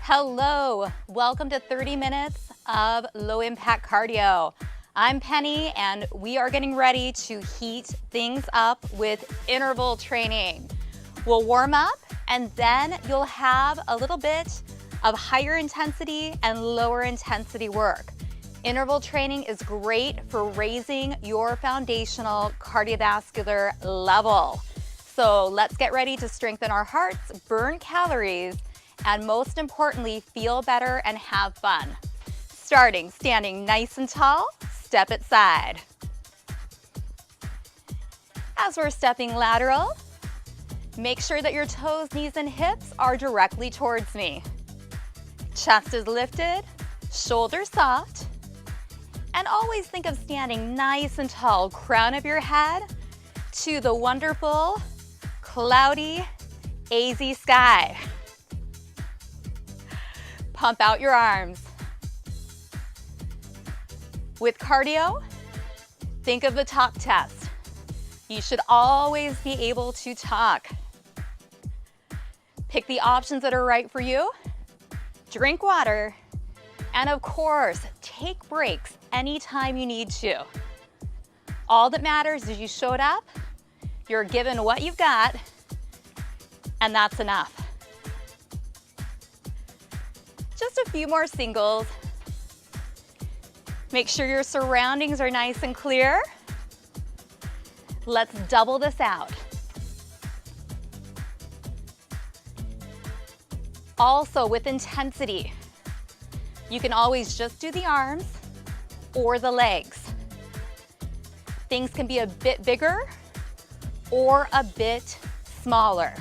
Hello, welcome to 30 minutes of low impact cardio. I'm Penny and we are getting ready to heat things up with interval training. We'll warm up and then you'll have a little bit of higher intensity and lower intensity work. Interval training is great for raising your foundational cardiovascular level. So let's get ready to strengthen our hearts, burn calories, and most importantly, feel better and have fun. Starting standing nice and tall, step it side. As we're stepping lateral, make sure that your toes, knees, and hips are directly towards me. Chest is lifted, shoulders soft, and always think of standing nice and tall, crown of your head to the wonderful, cloudy, AZ sky. Pump out your arms. With cardio, think of the talk test. You should always be able to talk. Pick the options that are right for you. Drink water. And of course, take breaks anytime you need to. All that matters is you showed up, you're given what you've got, and that's enough. Just a few more singles. Make sure your surroundings are nice and clear. Let's double this out. Also with intensity, you can always just do the arms or the legs. Things can be a bit bigger or a bit smaller.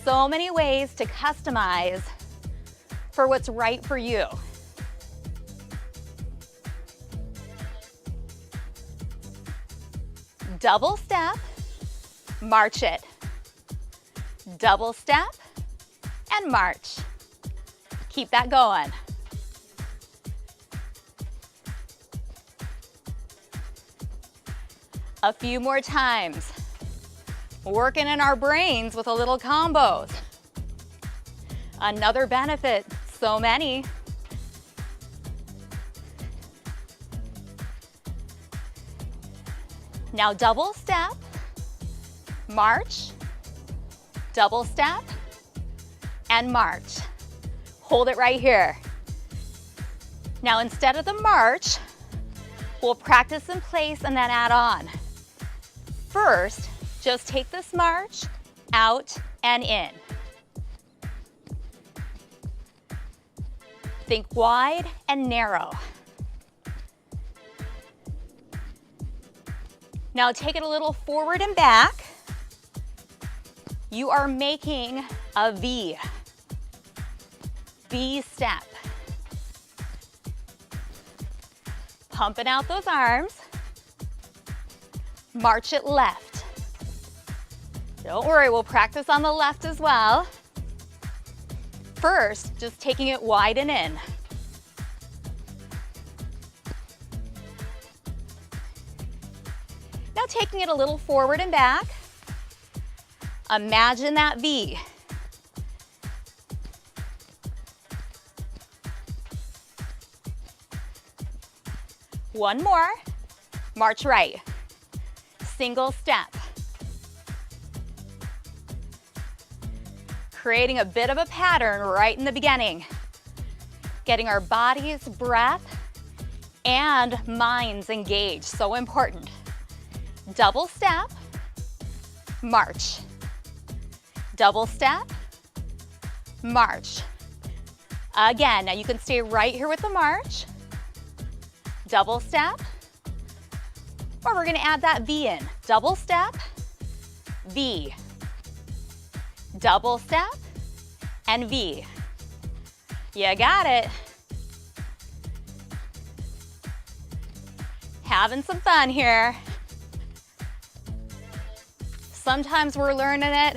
So many ways to customize for what's right for you. Double step, march it. Double step and march. Keep that going. A few more times. Working in our brains with a little combos. Another benefit, so many. Now double step, march, double step, and march. Hold it right here. Now instead of the march, we'll practice in place and then add on. First, just take this march out and in. Think wide and narrow. Now take it a little forward and back. You are making a V. V step. Pumping out those arms. March it left. Don't worry, we'll practice on the left as well. First, just taking it wide and in. Now taking it a little forward and back. Imagine that V. One more. March right. Single step. Creating a bit of a pattern right in the beginning. Getting our body's breath and minds engaged, so important. Double step, march. Double step, march. Again, now you can stay right here with the march. Double step, or we're gonna add that V in. Double step, V. Double step and V. You got it. Having some fun here. Sometimes we're learning it,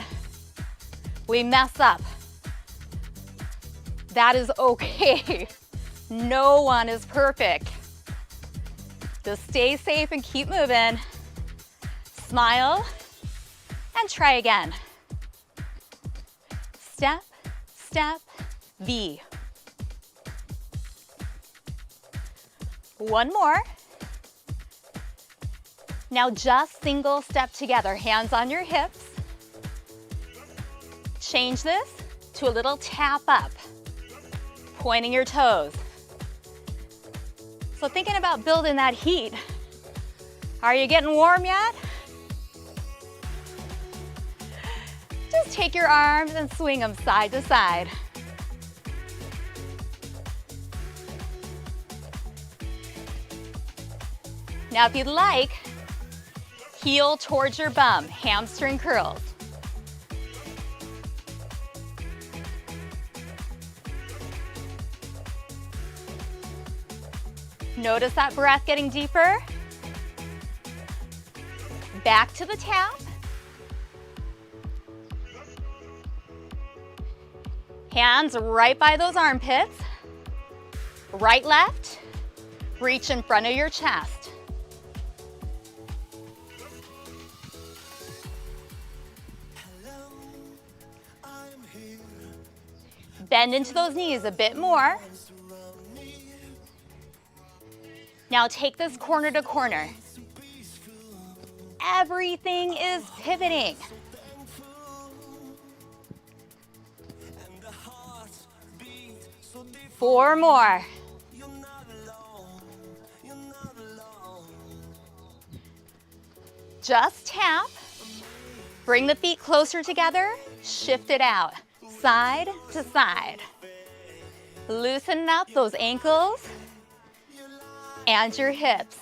we mess up. That is okay. No one is perfect. Just stay safe and keep moving. Smile and try again. Step, step, V. One more. Now just single step together, hands on your hips. Change this to a little tap up, pointing your toes. So thinking about building that heat. Are you getting warm yet? Just take your arms and swing them side to side. Now if you'd like, heel towards your bum, hamstring curls. Notice that breath getting deeper. Back to the tap. Hands right by those armpits. Right, left. Reach in front of your chest. Bend into those knees a bit more. Now take this corner to corner. Everything is pivoting. Four more. Just tap. Bring the feet closer together. Shift it out, side to side. Loosen up those ankles and your hips.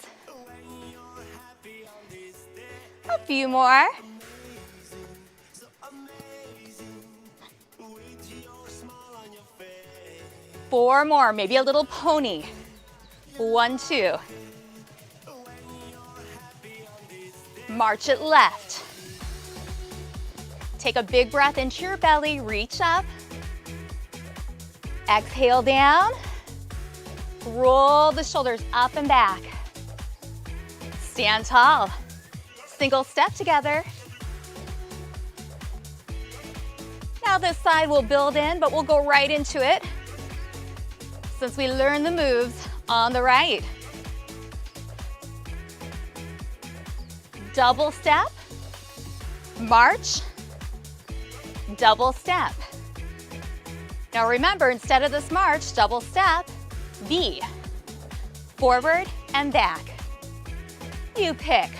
A few more. Four more, maybe a little pony. 1, 2. March it left. Take a big breath into your belly, reach up. Exhale down. Roll the shoulders up and back. Stand tall. Single step together. Now this side will build in, but we'll go right into it since we learned the moves on the right. Double step, march, double step. Now remember, instead of this march, double step, V, forward and back. You pick.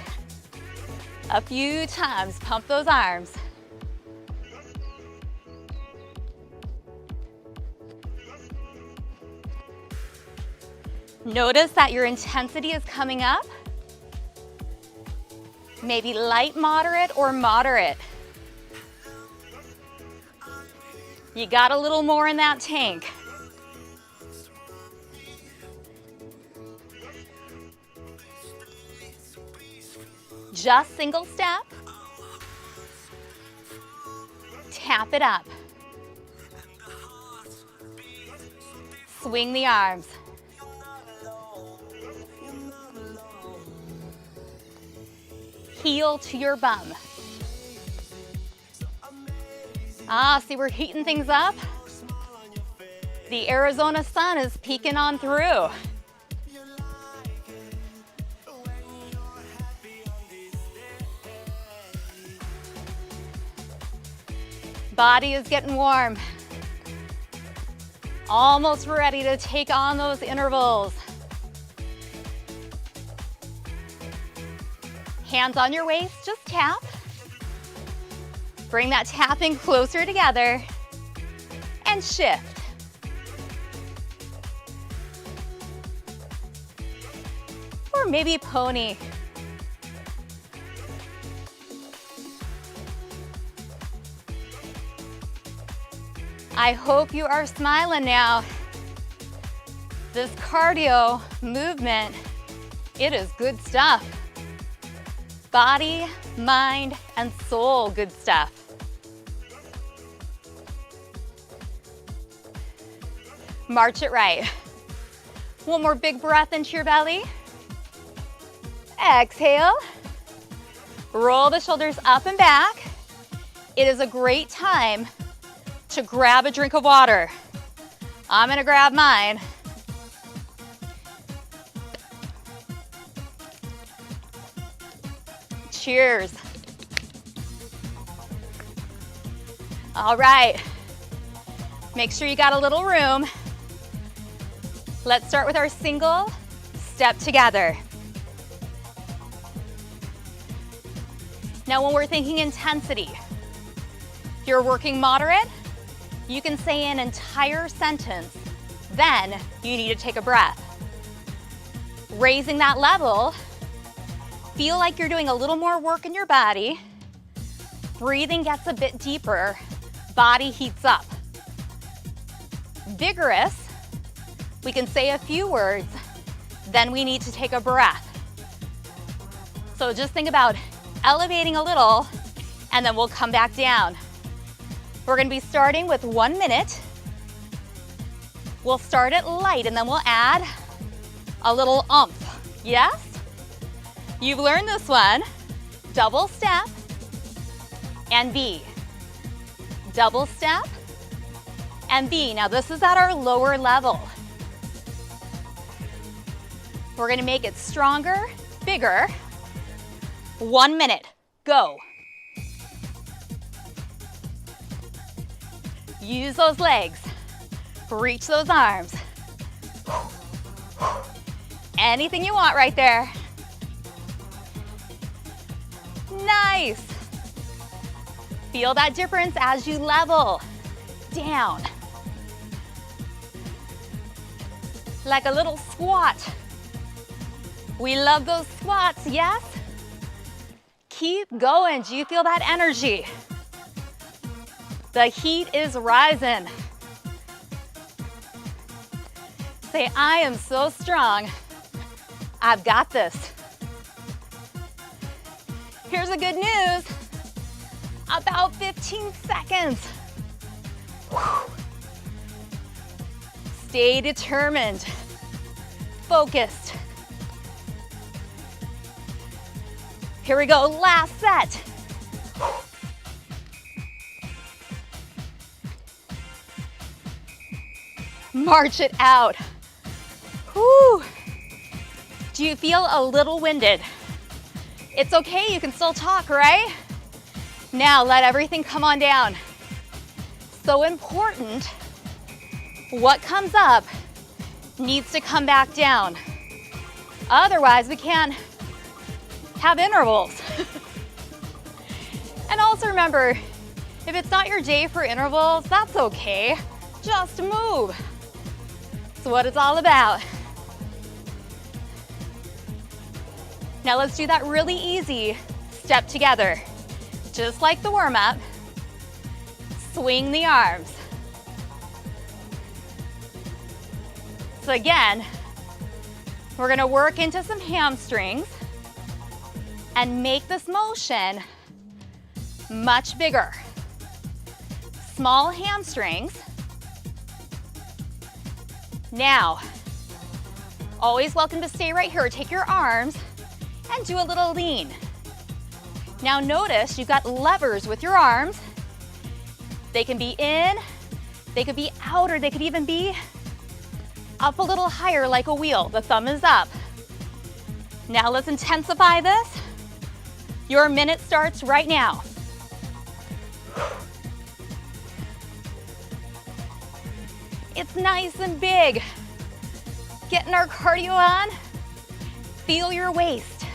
A few times, pump those arms. Notice that your intensity is coming up. Maybe light, moderate, or moderate. You got a little more in that tank. Just single step. Tap it up. Swing the arms. Heel to your bum. See, we're heating things up. The Arizona sun is peeking on through. Body is getting warm. Almost ready to take on those intervals. Hands on your waist, just tap. Bring that tapping closer together and shift. Or maybe pony. I hope you are smiling now. This cardio movement, it is good stuff. Body, mind, and soul good stuff. March it right. One more big breath into your belly. Exhale. Roll the shoulders up and back. It is a great time to grab a drink of water. I'm gonna grab mine. Cheers. All right, make sure you got a little room. Let's start with our single step together. Now when we're thinking intensity, if you're working moderate, you can say an entire sentence, then you need to take a breath. Raising that level, feel like you're doing a little more work in your body, breathing gets a bit deeper, body heats up. Vigorous, we can say a few words, then we need to take a breath. So just think about elevating a little, and then we'll come back down. We're gonna be starting with 1 minute. We'll start it light, and then we'll add a little oomph. Yes? You've learned this one. Double step and B. Double step and B. Now this is at our lower level. We're gonna make it stronger, bigger. 1 minute, go. Use those legs, reach those arms. Anything you want right there. Nice. Feel that difference as you level down. Like a little squat. We love those squats, yes? Keep going. Do you feel that energy? The heat is rising. Say, I am so strong. I've got this. Here's the good news. About 15 seconds. Whew. Stay determined, focused. Here we go, last set. March it out. Whew. Do you feel a little winded? It's okay, you can still talk, right? Now let everything come on down. So important, what comes up needs to come back down. Otherwise, we can't have intervals. And also remember, if it's not your day for intervals, that's okay. Just move. That's what it's all about. Now let's do that really easy step together. Just like the warm-up, swing the arms. So again, we're gonna work into some hamstrings and make this motion much bigger. Small hamstrings. Now, always welcome to stay right here. Take your arms and do a little lean. Now notice you've got levers with your arms. They can be in, they could be out, or they could even be up a little higher like a wheel. The thumb is up. Now let's intensify this. Your minute starts right now. It's nice and big. Getting our cardio on. Feel your waist.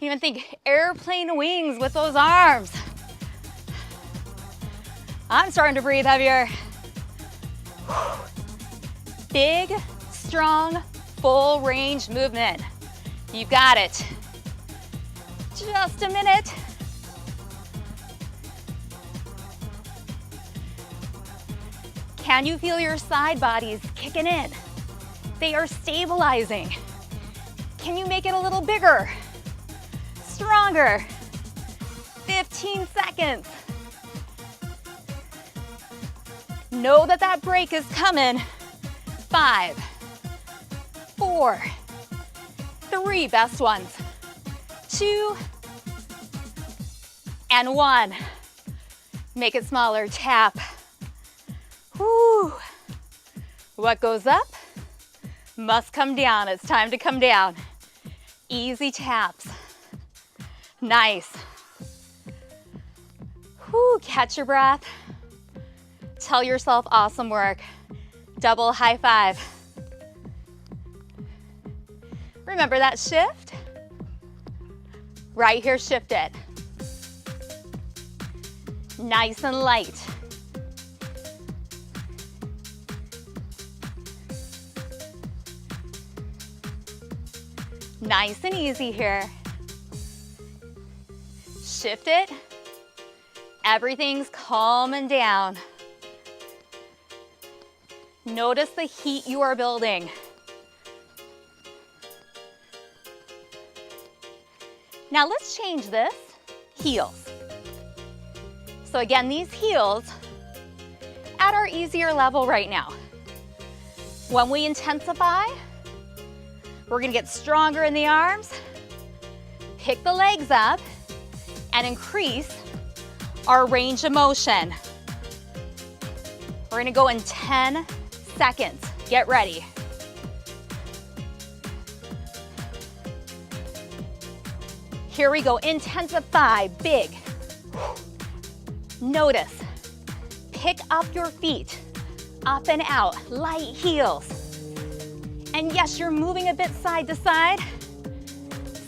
Even think airplane wings with those arms. I'm starting to breathe heavier. Big, strong, full range movement. You got it. Just a minute. Can you feel your side bodies kicking in? They are stabilizing. Can you make it a little bigger? Stronger. 15 seconds. Know that that break is coming. 5, 4, 3, best ones. 2, and 1. Make it smaller, tap. Whew. What goes up must come down. It's time to come down. Easy taps. Nice. Whew, catch your breath. Tell yourself awesome work. Double high five. Remember that shift? Right here, shift it. Nice and light. Nice and easy here. Shift it. Everything's calming down. Notice the heat you are building. Now let's change this. Heels. So again, these heels at our easier level right now. When we intensify, we're gonna get stronger in the arms, pick the legs up, and increase our range of motion. We're gonna go in 10 seconds. Get ready. Here we go, intensify, big. Notice, pick up your feet, up and out, light heels. And yes, you're moving a bit side to side.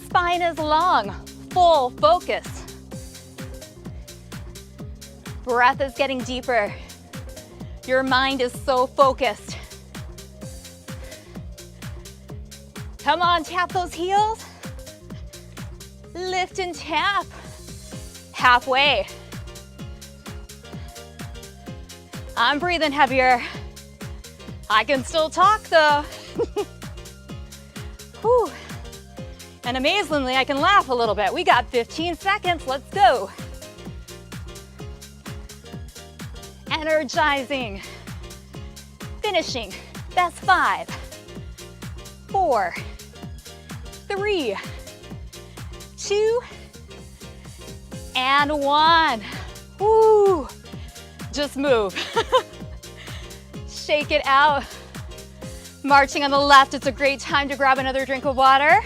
Spine is long, full focus. Breath is getting deeper. Your mind is so focused. Come on, tap those heels. Lift and tap. Halfway. I'm breathing heavier. I can still talk though. Whew. And amazingly, I can laugh a little bit. We got 15 seconds, let's go. Energizing. Finishing. Best 5, 4, 3, 2, and 1. Woo. Just move. Shake it out. Marching on the left, it's a great time to grab another drink of water.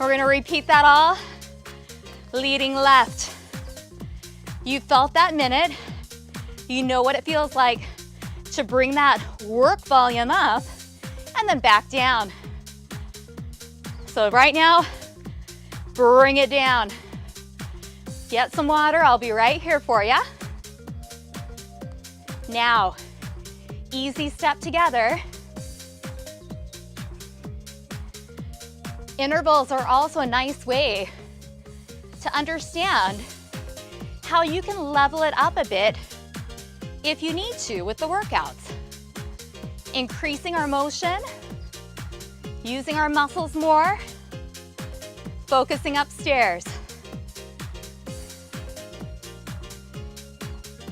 We're gonna repeat that all. Leading left. You felt that minute. You know what it feels like to bring that work volume up and then back down. So right now, bring it down. Get some water, I'll be right here for you. Now, easy step together. Intervals are also a nice way to understand how you can level it up a bit if you need to with the workouts. Increasing our motion, using our muscles more, focusing upstairs.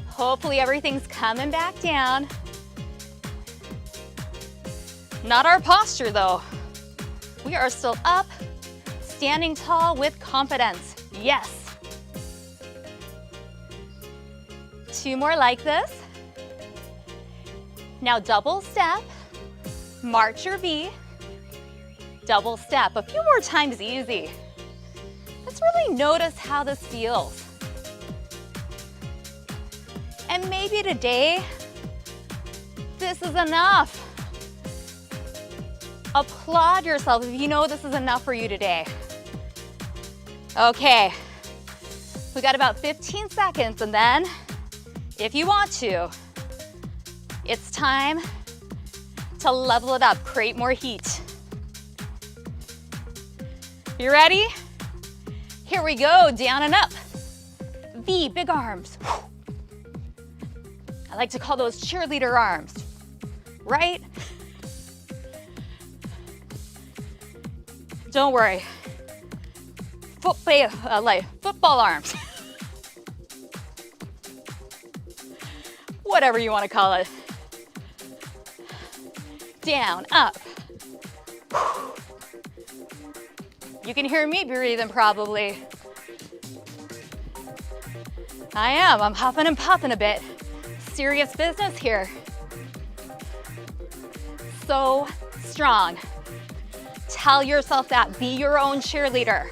Hopefully everything's coming back down. Not our posture though. We are still up, standing tall with confidence. Yes. 2 more like this. Now double step, march your V, double step. A few more times easy. Let's really notice how this feels. And maybe today, this is enough. Applaud yourself if you know this is enough for you today. Okay, we got about 15 seconds and then, if you want to, it's time to level it up, create more heat. You ready? Here we go, down and up. V, big arms. I like to call those cheerleader arms, right? Don't worry. Football arms. Whatever you want to call it. Down, up. You can hear me breathing probably. I am, I'm huffing and puffing a bit. Serious business here. so strong. Tell yourself that. Be your own cheerleader.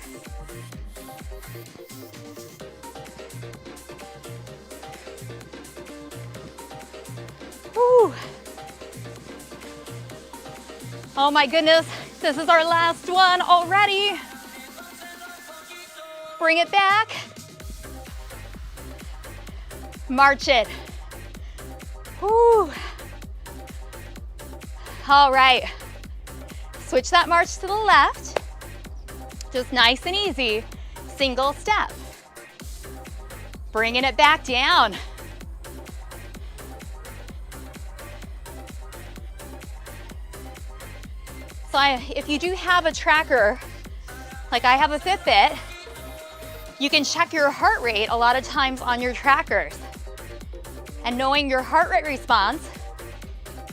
Whew. Oh my goodness, this is our last one already. Bring it back. March it. Whew. All right. Switch that march to the left. Just nice and easy. Single step. Bringing it back down. So if you do have a tracker, like I have a Fitbit, you can check your heart rate a lot of times on your trackers. And knowing your heart rate response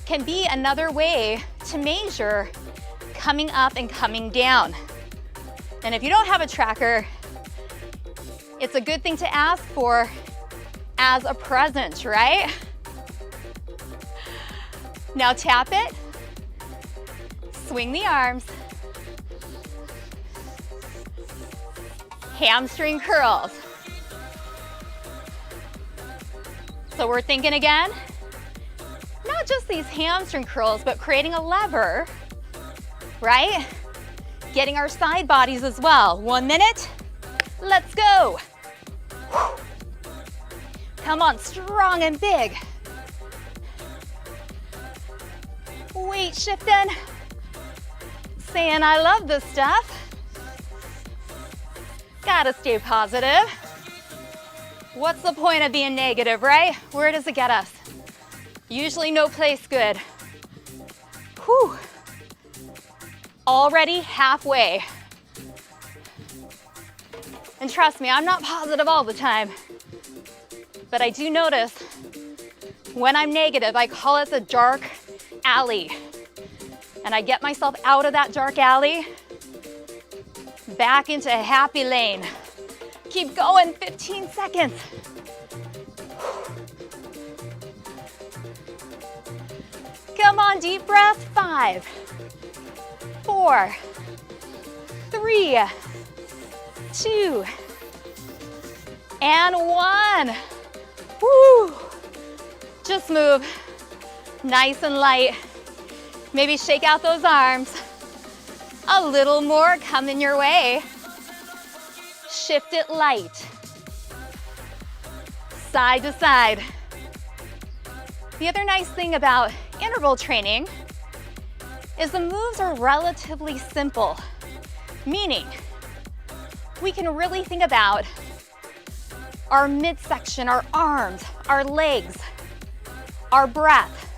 can be another way to measure coming up and coming down. And if you don't have a tracker, it's a good thing to ask for as a present, right? Now tap it, swing the arms, hamstring curls. So we're thinking again, not just these hamstring curls, but creating a lever, right? Getting our side bodies as well. 1 minute, let's go. Come on, strong and big. Weight shifting. Saying I love this stuff. Gotta stay positive. What's the point of being negative, right? Where does it get us? Usually no place good. Whew. Already halfway. And trust me, I'm not positive all the time, but I do notice when I'm negative, I call it the dark alley. And I get myself out of that dark alley, back into a happy lane. Keep going, 15 seconds. Come on, deep breath. 5, 4, 3, 2, and 1. Woo! Just move, nice and light. Maybe shake out those arms. A little more coming your way. Shift it light. Side to side. The other nice thing about interval training is the moves are relatively simple, meaning we can really think about our midsection, our arms, our legs, our breath.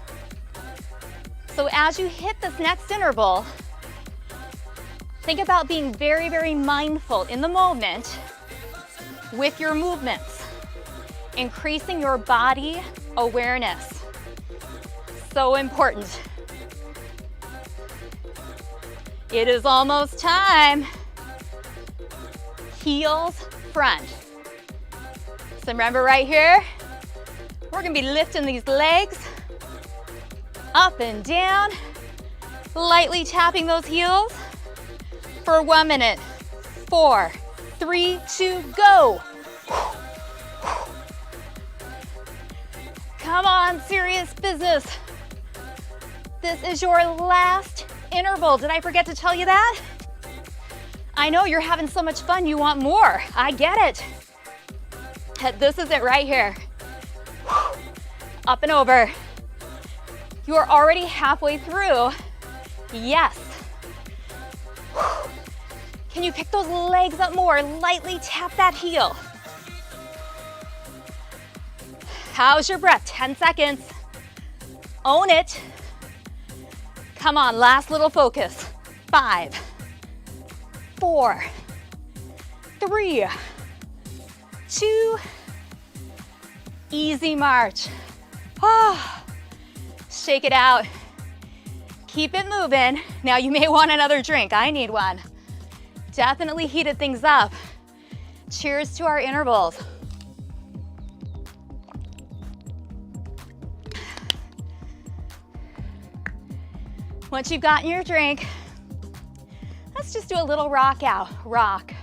So as you hit this next interval, think about being very, very mindful in the moment with your movements, increasing your body awareness. So important. It is almost time. Heels front. So remember right here, we're gonna be lifting these legs up and down, lightly tapping those heels for 1 minute. 4, 3, 2, go. Come on, serious business. This is your last interval. Did I forget to tell you that? I know you're having so much fun, you want more. I get it. This is it right here. Up and over. You are already halfway through. Yes. Can you pick those legs up more? Lightly tap that heel. How's your breath? 10 seconds. Own it. Come on, last little focus. 5, 4, 3, 2, easy march. Oh, shake it out. Keep it moving. Now you may want another drink. I need one. Definitely heated things up. Cheers to our intervals. Once you've gotten your drink, let's just do a little rock out. Rock.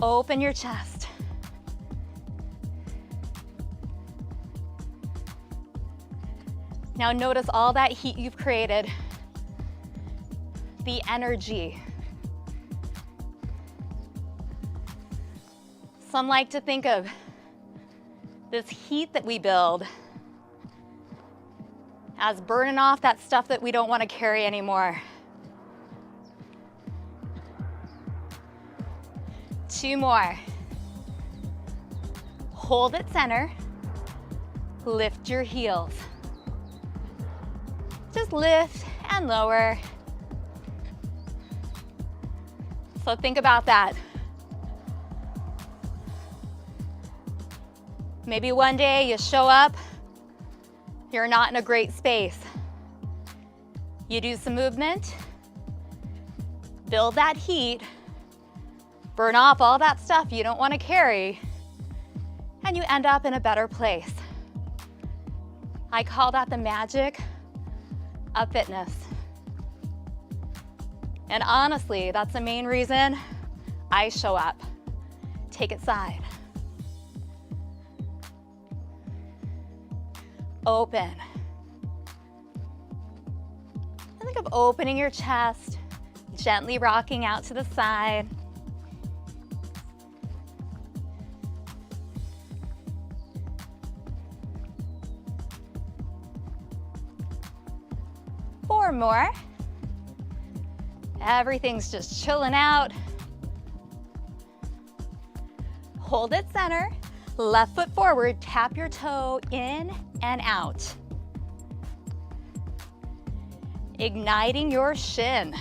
Open your chest. Now notice all that heat you've created, the energy. Some like to think of this heat that we build as burning off that stuff that we don't want to carry anymore. 2 more. Hold it center. Lift your heels. Just lift and lower. So think about that. Maybe one day you show up, you're not in a great space. You do some movement, build that heat, burn off all that stuff you don't want to carry, and you end up in a better place. I call that the magic of fitness. And honestly, that's the main reason I show up. Take it side. Open. And think of opening your chest, gently rocking out to the side. Four more. Everything's just chilling out. Hold it center. Left foot forward, tap your toe in and out. Igniting your shin.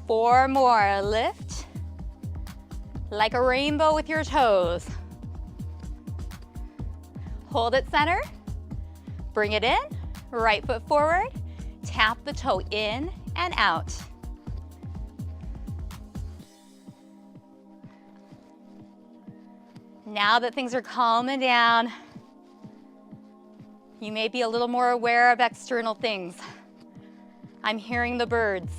Four more. Lift like a rainbow with your toes. Hold it center. Bring it in. Right foot forward. Tap the toe in and out. Now that things are calming down, you may be a little more aware of external things. I'm hearing the birds.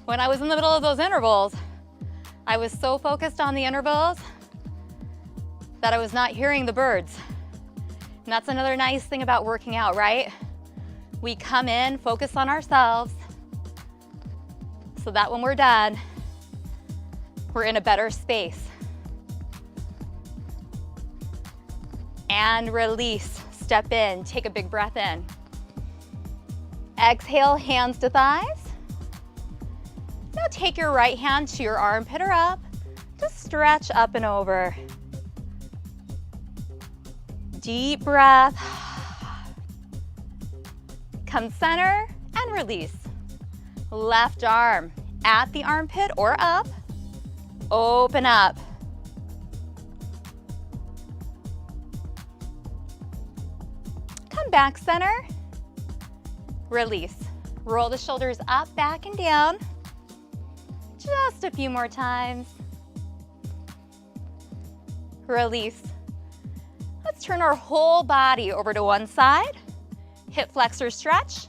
When I was in the middle of those intervals, I was so focused on the intervals that I was not hearing the birds. And that's another nice thing about working out, right? We come in, focus on ourselves, so that when we're done, we're in a better space. And release, step in, take a big breath in. Exhale, hands to thighs. Now take your right hand to your armpit or up. Just stretch up and over. Deep breath. Come center and release. Left arm at the armpit or up. Open up. Come back center. Release. Roll the shoulders up, back, and down. Just a few more times. Release. Let's turn our whole body over to one side. Hip flexor stretch.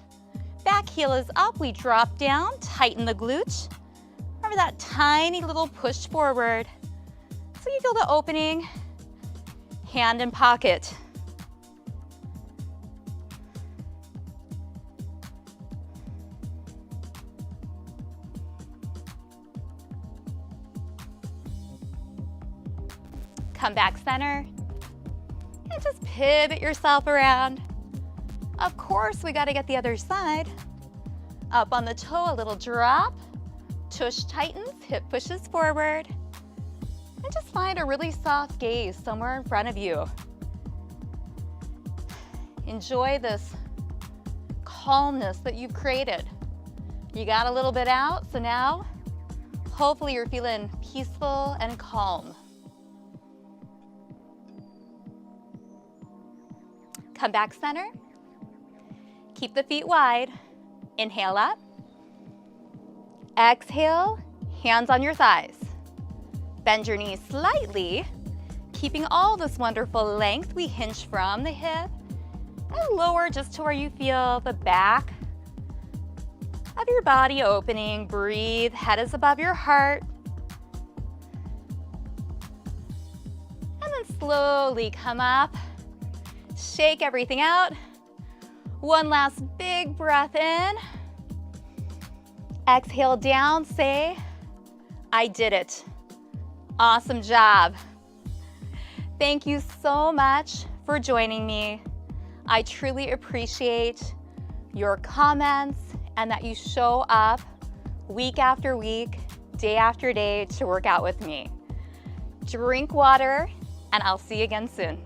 Back heel is up, we drop down, tighten the glute. Remember that tiny little push forward. So you feel the opening, hand in pocket. Come back center, and just pivot yourself around. Of course, we gotta get the other side. Up on the toe, a little drop. Tush tightens, hip pushes forward. And just find a really soft gaze somewhere in front of you. Enjoy this calmness that you've created. You got a little bit out, so now hopefully you're feeling peaceful and calm. Come back center. Keep the feet wide. Inhale up. Exhale, hands on your thighs. Bend your knees slightly, keeping all this wonderful length. We hinge from the hip and lower just to where you feel the back of your body opening. Breathe, head is above your heart. And then slowly come up, shake everything out. One last big breath in. Exhale down, say, I did it. Awesome job. Thank you so much for joining me. I truly appreciate your comments and that you show up week after week, day after day to work out with me. Drink water, and I'll see you again soon.